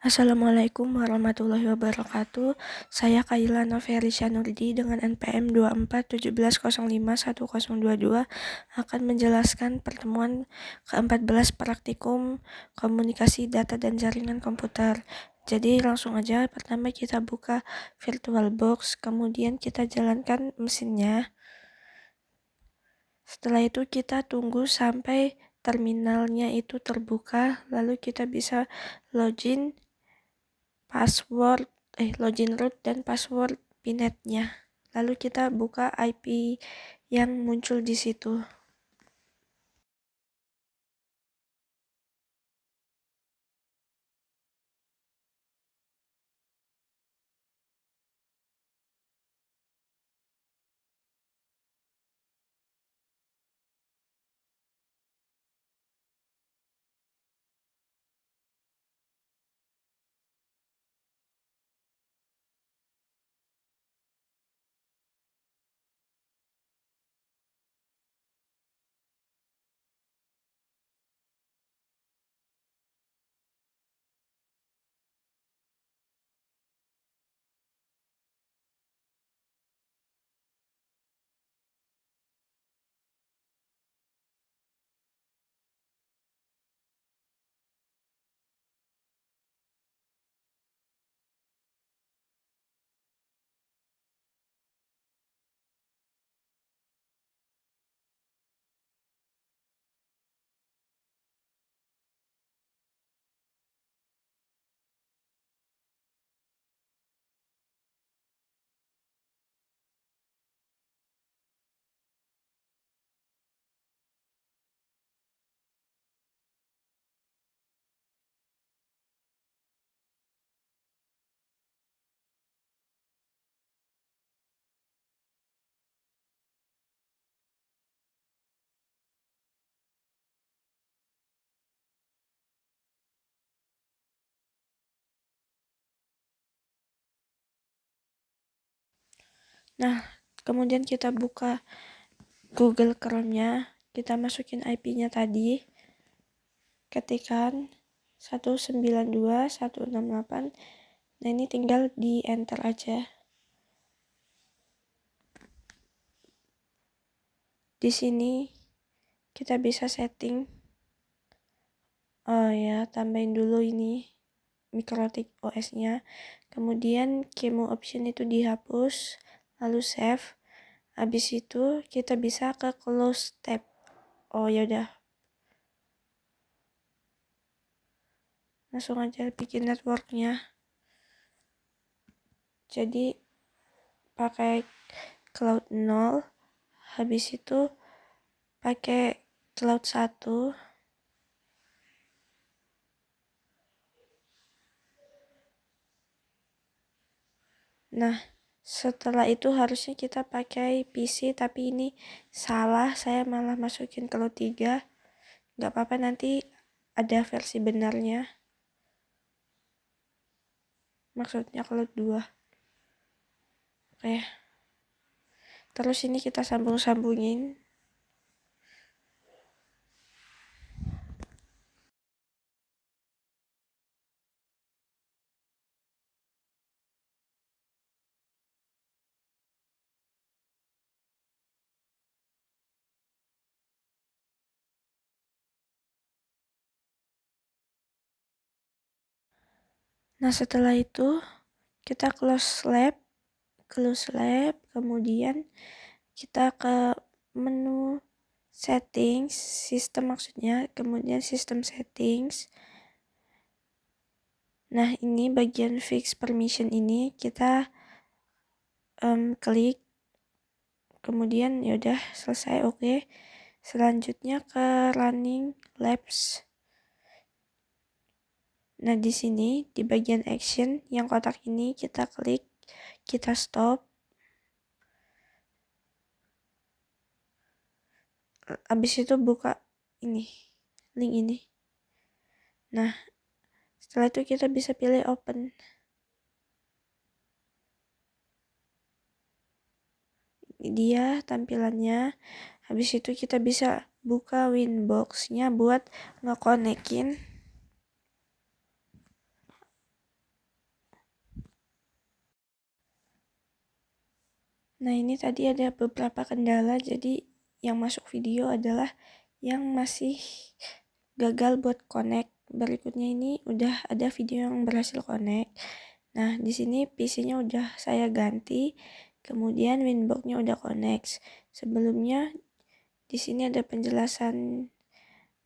Assalamualaikum warahmatullahi wabarakatuh. Saya Kaila Noverisha Nurdi dengan NPM 2417051022 akan menjelaskan pertemuan ke-14 praktikum komunikasi data dan jaringan komputer. Jadi langsung aja, pertama kita buka VirtualBox, kemudian kita jalankan mesinnya. Setelah itu kita tunggu sampai terminalnya itu terbuka, lalu kita bisa login login root dan password pinetnya. Lalu kita buka IP yang muncul di situ. Nah, kemudian kita buka Google Chrome-nya, kita masukin IP-nya tadi, ketikkan 192.168. Nah, ini tinggal di enter aja. Di sini kita bisa setting. Oh ya, tambahin dulu ini Mikrotik OS-nya. Kemudian Kemo option itu dihapus, lalu save. Habis itu kita bisa ke close tab. Oh ya udah. Langsung aja bikin networknya. Jadi pakai cloud 0, habis itu pakai cloud 1. Nah, setelah itu harusnya kita pakai PC, tapi ini salah, saya malah masukin cloud 3. Gak apa-apa, nanti ada versi benarnya. Maksudnya cloud 2. Oke. Terus ini kita sambung-sambungin. Nah, setelah itu kita close lab, kemudian kita ke menu settings, sistem maksudnya, kemudian sistem settings. Nah, ini bagian fix permission ini kita klik, kemudian yaudah selesai, oke. Selanjutnya ke running labs. Nah, di sini di bagian action yang kotak ini kita klik, kita stop. Habis itu buka ini, link ini. Nah, setelah itu kita bisa pilih open. Ini dia tampilannya. Habis itu kita bisa buka Winbox-nya buat ngekonekin Nah, ini tadi ada beberapa kendala, jadi yang masuk video adalah yang masih gagal buat connect. Berikutnya ini udah ada video yang berhasil connect. Nah, di sini PC-nya udah saya ganti, kemudian Winbox-nya udah connect. Sebelumnya di sini ada penjelasan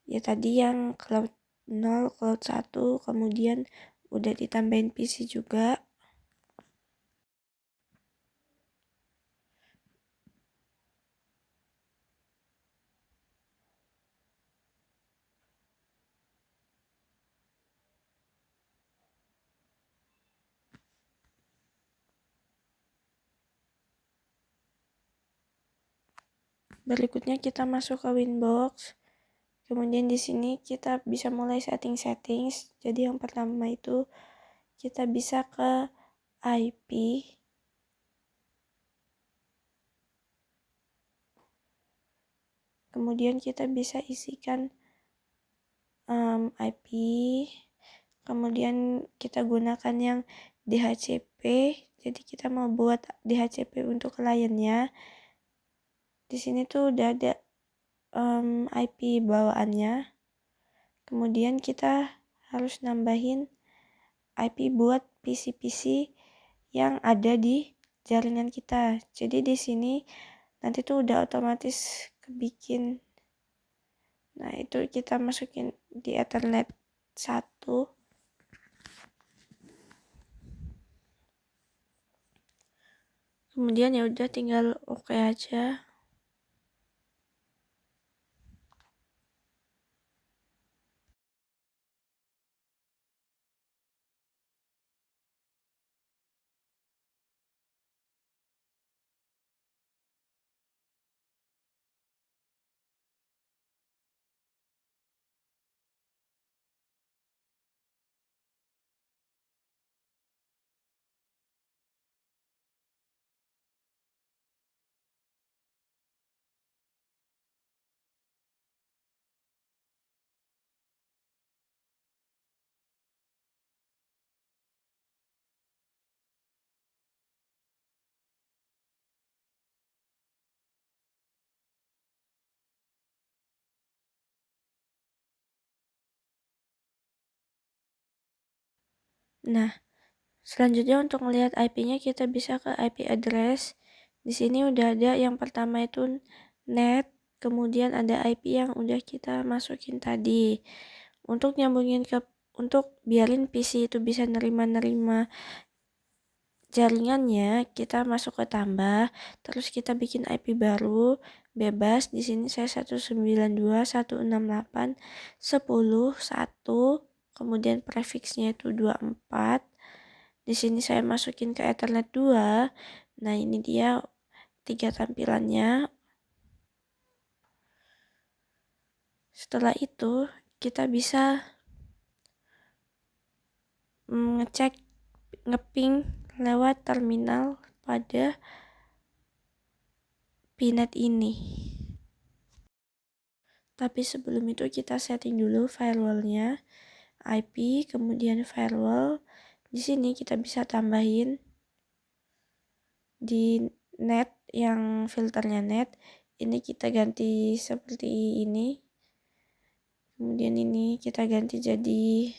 ya tadi yang cloud 0, cloud 1, kemudian udah ditambahin PC juga. Berikutnya kita masuk ke Winbox. Kemudian di sini kita bisa mulai settings. Jadi yang pertama itu kita bisa ke IP. Kemudian kita bisa isikan IP. Kemudian kita gunakan yang DHCP. Jadi kita mau buat DHCP untuk kliennya. Di sini tuh udah ada IP bawaannya. Kemudian kita harus nambahin IP buat PC-PC yang ada di jaringan kita. Jadi di sini nanti tuh udah otomatis kebikin. Nah, itu kita masukin di Ethernet 1. Kemudian ya udah tinggal oke aja. Nah, selanjutnya untuk melihat IP-nya kita bisa ke IP address. Di sini udah ada yang pertama itu net, kemudian ada IP yang udah kita masukin tadi. Untuk nyambungin untuk biarin PC itu bisa nerima jaringannya, kita masuk ke tambah, terus kita bikin IP baru, bebas. Di sini saya 192.168.10.1, kemudian prefixnya itu 24. Di sini saya masukin ke Ethernet 2. Nah, ini dia 3 tampilannya. Setelah itu, kita bisa ngecek ngeping lewat terminal pada Pinet ini. Tapi sebelum itu kita setting dulu firewallnya, IP, kemudian firewall. Di sini kita bisa tambahin di net yang filternya net. Ini kita ganti seperti ini. Kemudian ini kita ganti jadi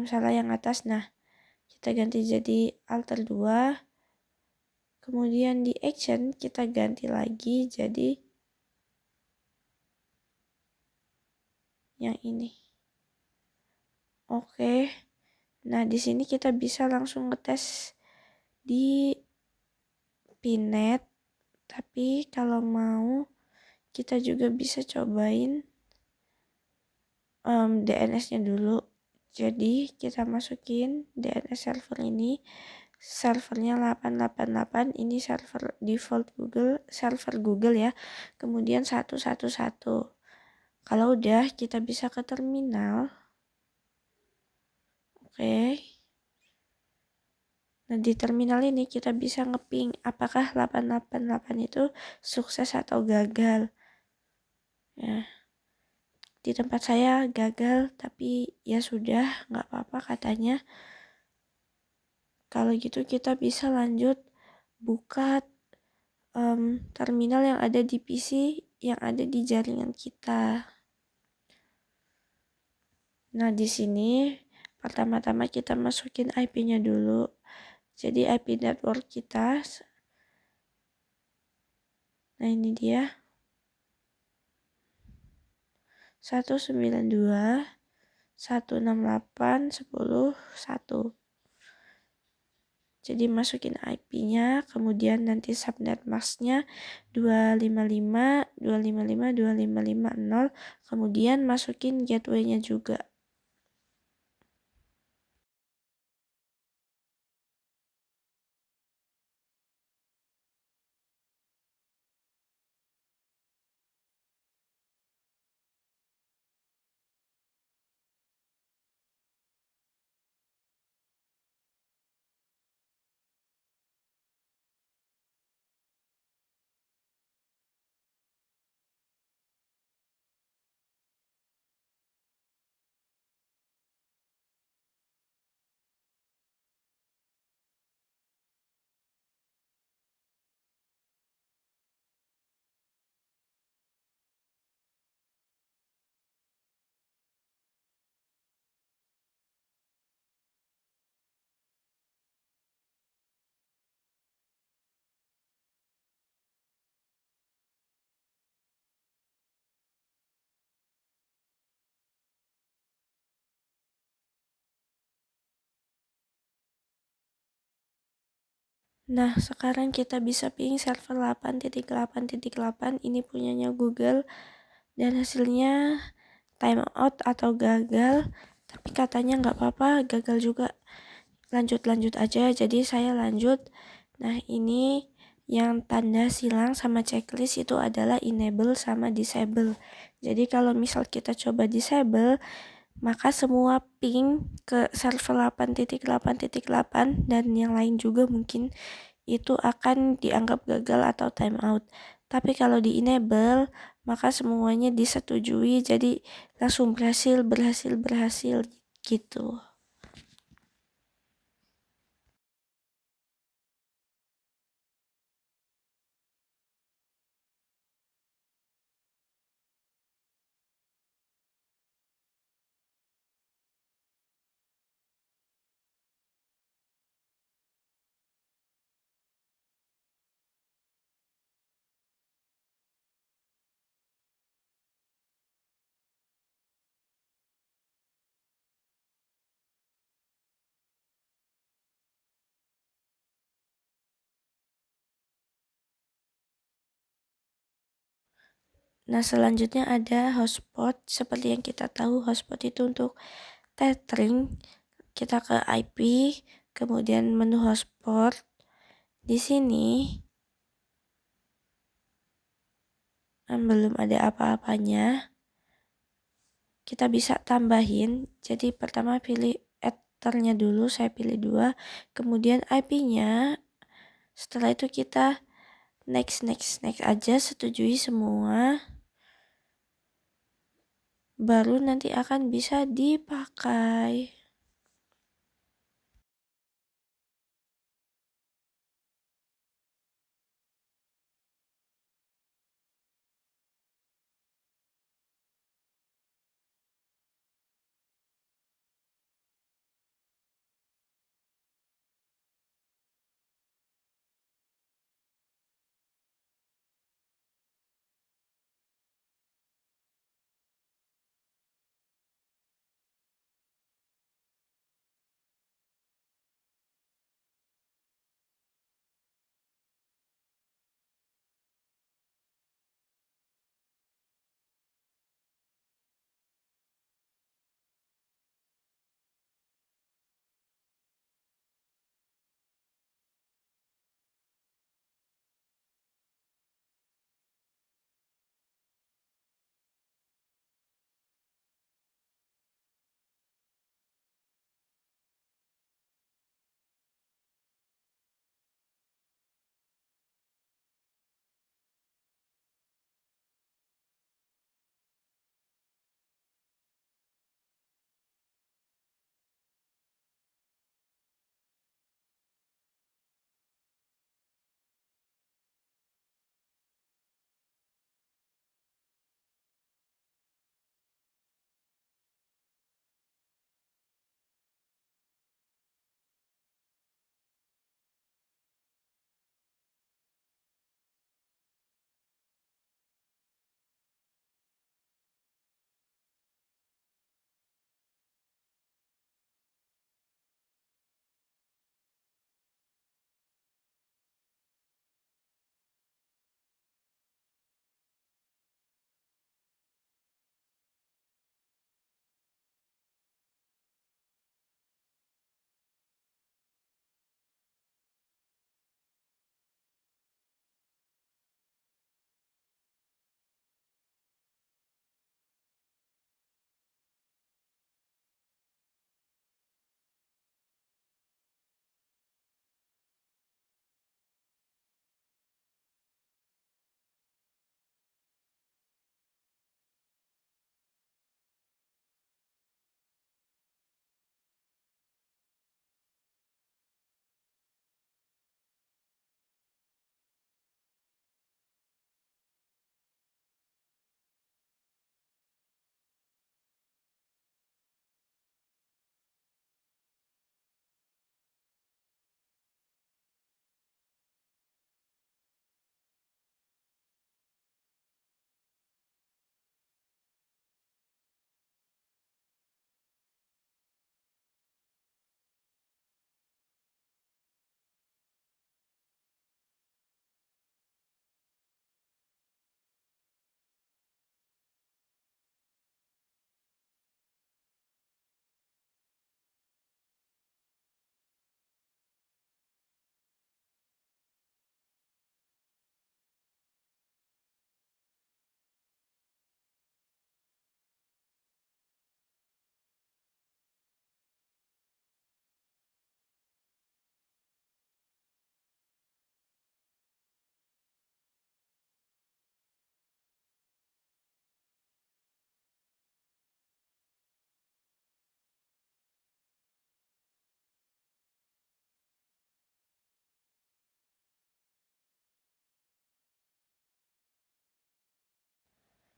salah yang atas. Nah, kita ganti jadi alter 2. Kemudian di action kita ganti lagi jadi yang ini. Oke. Nah, di sini kita bisa langsung ngetes di Pinet. Tapi kalau mau kita juga bisa cobain DNS-nya dulu. Jadi kita masukin DNS server ini. Servernya 888, ini server default Google, server Google ya. Kemudian 111. Kalau udah kita bisa ke terminal. Oke. Nah, di terminal ini kita bisa ngeping apakah 888 itu sukses atau gagal. Ya. Di tempat saya gagal, tapi ya sudah, nggak apa-apa katanya. Kalau gitu kita bisa lanjut buka terminal yang ada di PC yang ada di jaringan kita. Nah, di sini pertama-tama kita masukin IP-nya dulu. Jadi IP network kita. Nah, ini dia. 192.168.10.1. Jadi masukin IP-nya, kemudian nanti subnet masknya 255.255.255.0, kemudian masukin gateway-nya juga. Nah, sekarang kita bisa ping server 8.8.8 ini punyanya Google dan hasilnya timeout atau gagal, tapi katanya nggak apa-apa, gagal juga, lanjut aja, jadi saya lanjut. Nah, ini yang tanda silang sama checklist itu adalah enable sama disable. Jadi kalau misal kita coba disable, maka semua ping ke server 8.8.8 dan yang lain juga mungkin itu akan dianggap gagal atau timeout. Tapi kalau di enable, maka semuanya disetujui, jadi langsung berhasil gitu. Nah, selanjutnya ada hotspot. Seperti yang kita tahu, hotspot itu untuk tethering. Kita ke IP, kemudian menu hotspot. Di sini belum ada apa-apanya. Kita bisa tambahin. Jadi pertama pilih ethernya dulu, saya pilih 2. Kemudian IP-nya. Setelah itu kita next aja, setujui semua. Baru nanti akan bisa dipakai.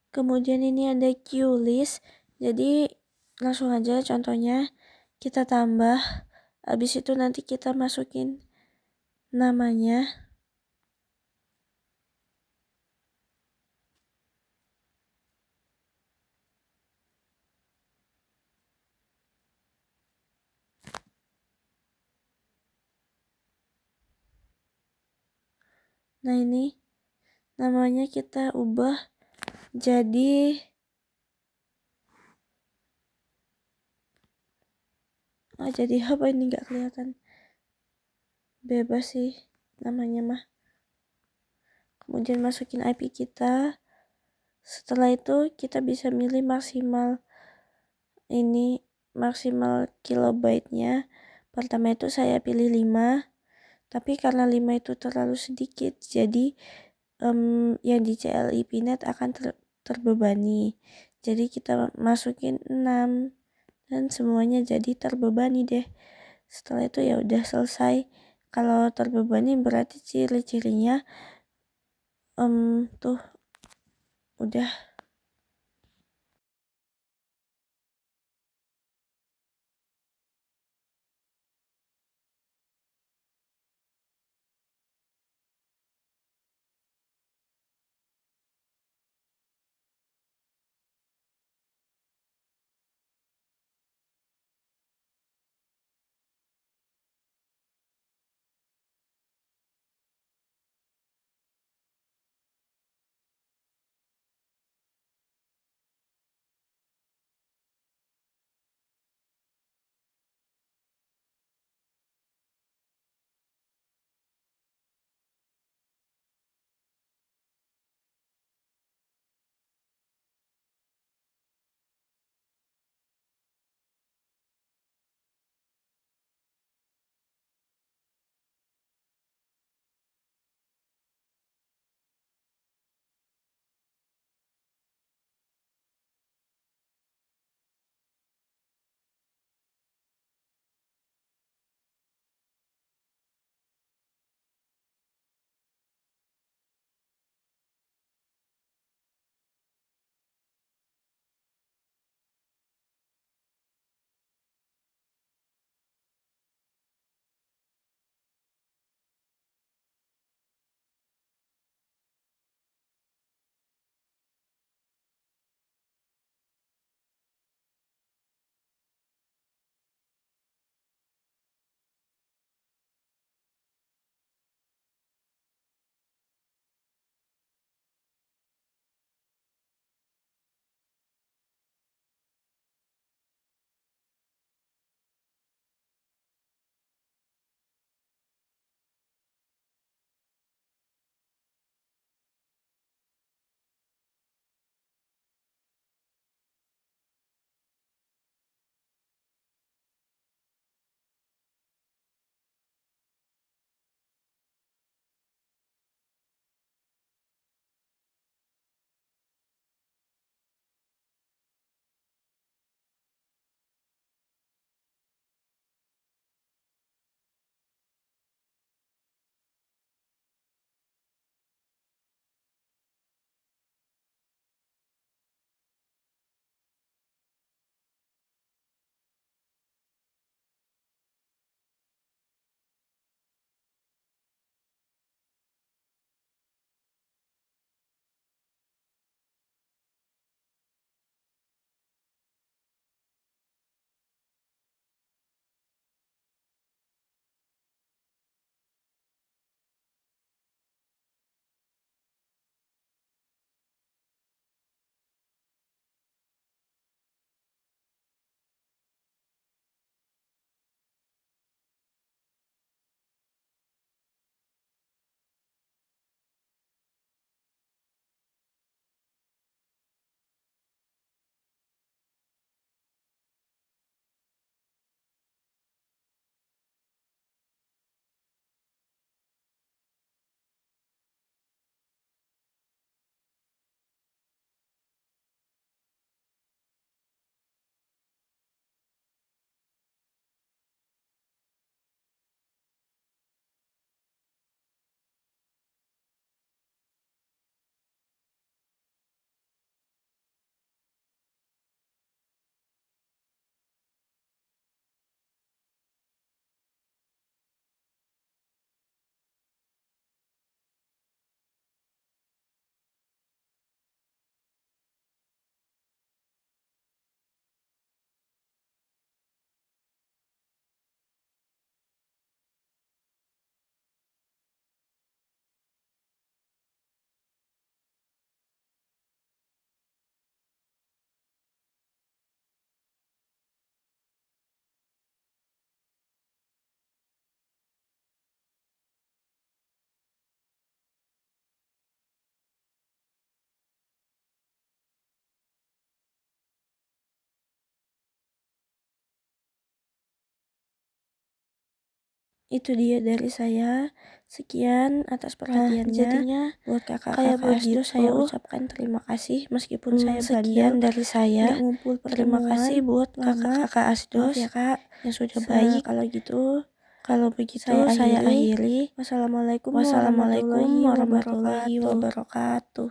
Kemudian ini ada queue list, jadi langsung aja contohnya kita tambah, habis itu nanti kita masukin namanya. Nah ini namanya kita ubah jadi jadi apa ini nggak kelihatan, bebas sih namanya mah. Kemudian masukin IP kita. Setelah itu kita bisa milih maksimal kilobyte-nya. Pertama itu saya pilih 5, tapi karena 5 itu terlalu sedikit, jadi yang di CLIPNet akan terbebani. Jadi kita masukin 6 dan semuanya jadi terbebani deh. Setelah itu ya udah selesai. Kalau terbebani berarti ciri-cirinya tuh udah Itu dia dari saya. Sekian atas perhatiannya. Jadinya buat kayak kakak-kakak begitu, saya ucapkan terima kasih meskipun saya sekian dari saya. nggak ngumpul Terima pertemuan kasih buat lama. kakak-kakak Asdos Maaf ya kak yang sudah baik. kalau begitu Saya saya akhiri. akhiri. Wassalamualaikum Wassalamualaikum warahmatullahi warahmatullahi wabarakatuh. wabarakatuh.